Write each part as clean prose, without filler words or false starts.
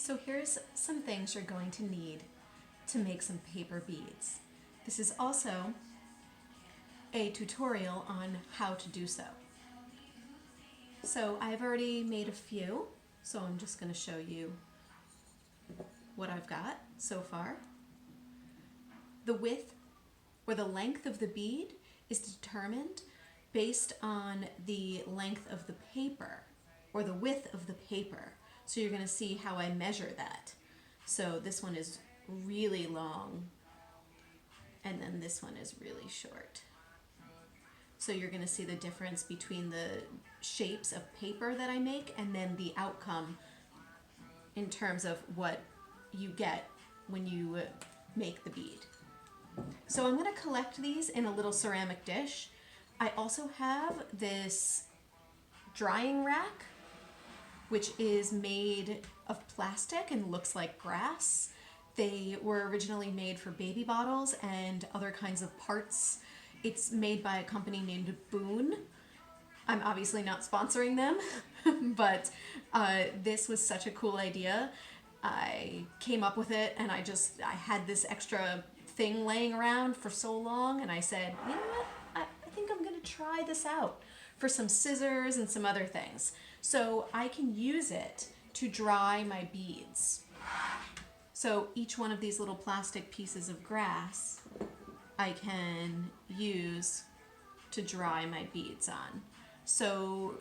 So here's some things you're going to need to make some paper beads. This is also a tutorial on how to do so. So I've already made a few, so I'm just going to show you what I've got so far. The width or the length of the bead is determined based on the length of the paper or the width of the paper. So you're going to see how I measure that. So this one is really long and then this one is really short. So you're going to see the difference between the shapes of paper that I make and then the outcome in terms of what you get when you make the bead. So I'm going to collect these in a little ceramic dish. I also have this drying rack, which is made of plastic and looks like grass. They were originally made for baby bottles and other kinds of parts. It's made by a company named Boone. I'm obviously not sponsoring them, but this was such a cool idea. I came up with it and I had this extra thing laying around for so long and I said, you know what, I think I'm gonna try this out for some scissors and some other things. So I can use it to dry my beads. So each one of these little plastic pieces of grass I can use to dry my beads on. So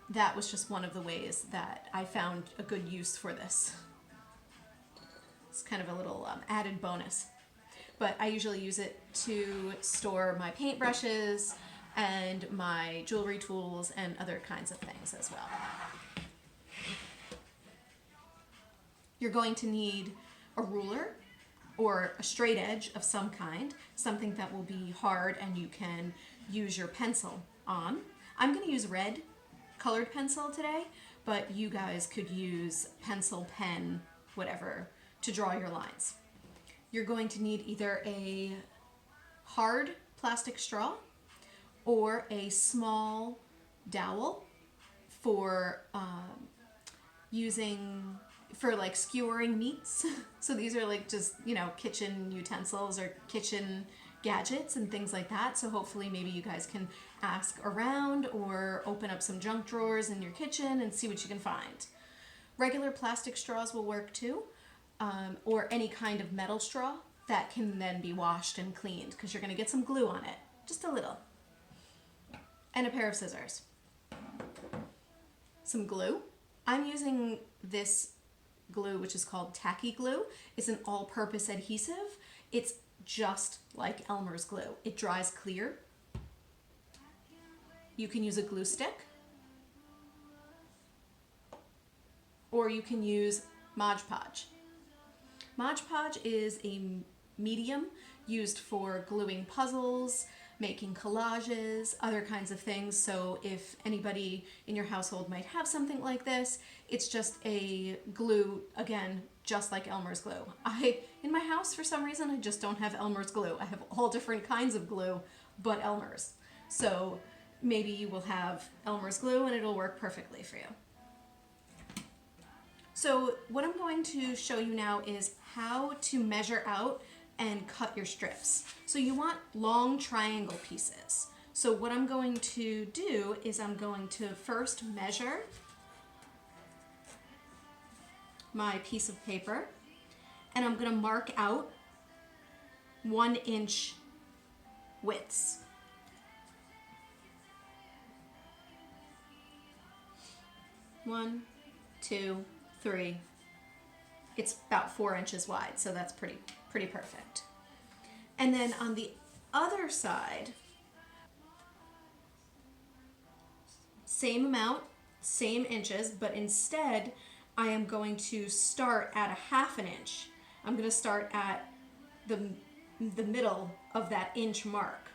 that was just one of the ways that I found a good use for this. It's kind of a little added bonus. But I usually use it to store my paintbrushes and my jewelry tools and other kinds of things as well. You're going to need a ruler or a straight edge of some kind, something that will be hard and you can use your pencil on. I'm going to use red colored pencil today, but you guys could use pencil, pen, whatever, to draw your lines. You're going to need either a hard plastic straw or a small dowel for like skewering meats. So these are like just, kitchen utensils or kitchen gadgets and things like that. So hopefully maybe you guys can ask around or open up some junk drawers in your kitchen and see what you can find. Regular plastic straws will work too, or any kind of metal straw that can then be washed and cleaned because you're going to get some glue on it, just a little. And a pair of scissors. Some glue. I'm using this glue, which is called tacky glue. It's an all-purpose adhesive. It's just like Elmer's glue. It dries clear. You can use a glue stick, or you can use Mod Podge. Mod Podge is a medium used for gluing puzzles, making collages, other kinds of things. So if anybody in your household might have something like this, it's just a glue, again, just like Elmer's glue. In my house, for some reason, I just don't have Elmer's glue. I have all different kinds of glue, but Elmer's. So maybe you will have Elmer's glue and it'll work perfectly for you. So what I'm going to show you now is how to measure out and cut your strips. So you want long triangle pieces. So what I'm going to do is I'm going to first measure my piece of paper and I'm going to mark out 1 inch widths. One, 2, 3. It's about 4 inches wide, so that's pretty perfect. And then on the other side, same amount, same inches, but instead I am going to start at a 1/2 inch. I'm going to start at the middle of that inch mark.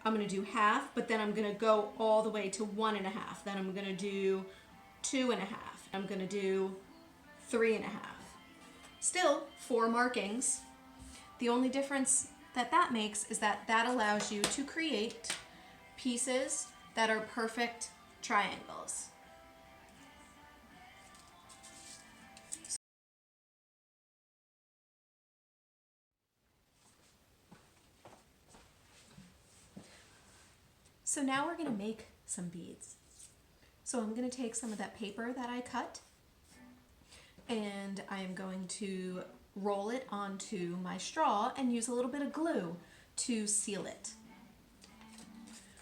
I'm going to do half, but then I'm going to go all the way to 1 1/2. Then I'm going to do 2 1/2. I'm going to do 3 1/2. Still 4 markings. The only difference that makes is that allows you to create pieces that are perfect triangles. So now we're going to make some beads. So I'm going to take some of that paper that I cut and I'm going to roll it onto my straw and use a little bit of glue to seal it.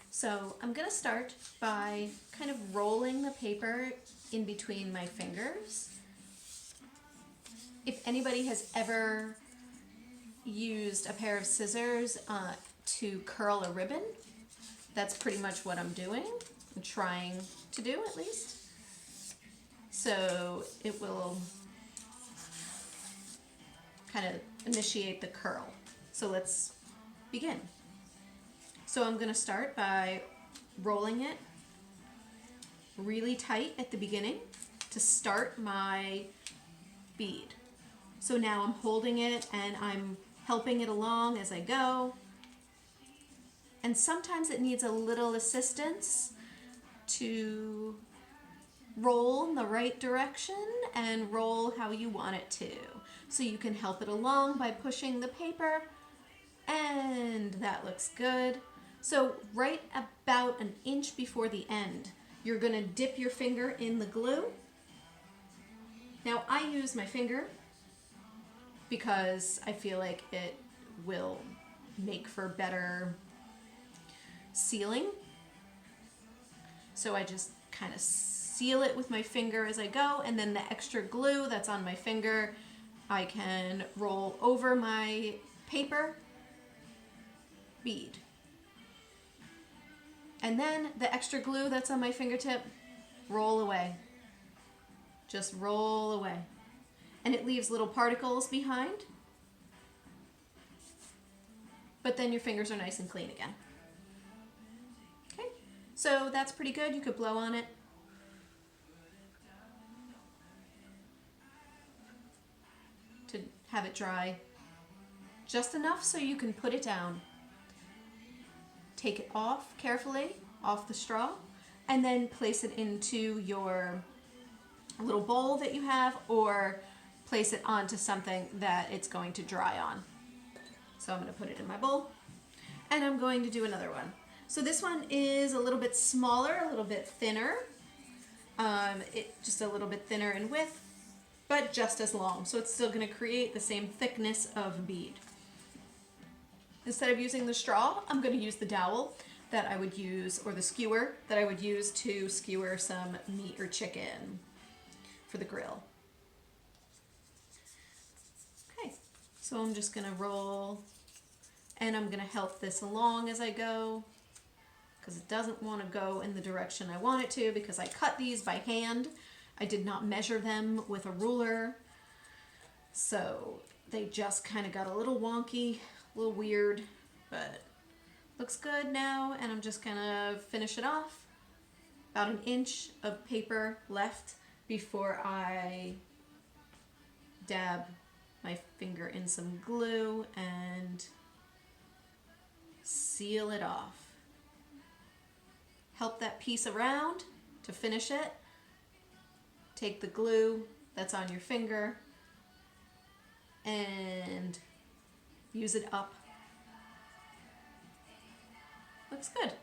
So I'm going to start by kind of rolling the paper in between my fingers. If anybody has ever used a pair of scissors to curl a ribbon, that's pretty much what I'm doing. I'm trying to do, at least. So it will kind of initiate the curl. So let's begin. So I'm going to start by rolling it really tight at the beginning to start my bead. So now I'm holding it and I'm helping it along as I go. And sometimes it needs a little assistance to roll in the right direction and roll how you want it to. So you can help it along by pushing the paper, and that looks good. So right about an inch before the end, you're going to dip your finger in the glue. Now I use my finger because I feel like it will make for better sealing. So I just kind of seal it with my finger as I go, and then the extra glue that's on my finger I can roll over my paper bead. And then the extra glue that's on my fingertip, roll away. Just roll away. And it leaves little particles behind, but then your fingers are nice and clean again. Okay, so that's pretty good. You could blow on it. To have it dry just enough so you can put it down. Take it off carefully, off the straw, and then place it into your little bowl that you have, or place it onto something that it's going to dry on. So I'm going to put it in my bowl, and I'm going to do another one. So this one is a little bit smaller, a little bit thinner, just a little bit thinner in width, but just as long. So it's still going to create the same thickness of bead. Instead of using the straw, I'm going to use the dowel that I would use, or the skewer that I would use to skewer some meat or chicken for the grill. Okay, so I'm just going to roll, and I'm going to help this along as I go, because it doesn't want to go in the direction I want it to, because I cut these by hand. I did not measure them with a ruler, so they just kind of got a little wonky, a little weird, but looks good now. And I'm just gonna finish it off. About an inch of paper left before I dab my finger in some glue and seal it off. Help that piece around to finish it. Take the glue that's on your finger and use it up. Looks good.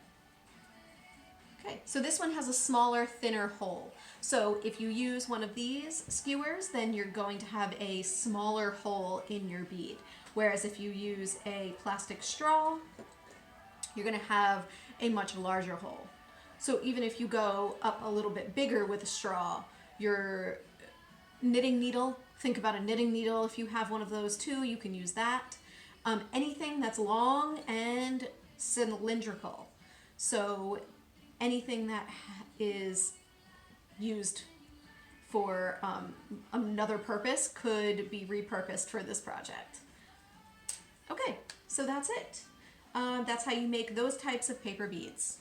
Okay, so this one has a smaller, thinner hole. So if you use one of these skewers, then you're going to have a smaller hole in your bead. Whereas if you use a plastic straw, you're going to have a much larger hole. So even if you go up a little bit bigger with a straw, your knitting needle, think about a knitting needle. If you have one of those too, you can use that. Anything that's long and cylindrical. So anything that is used for another purpose could be repurposed for this project. Okay, so that's it. That's how you make those types of paper beads.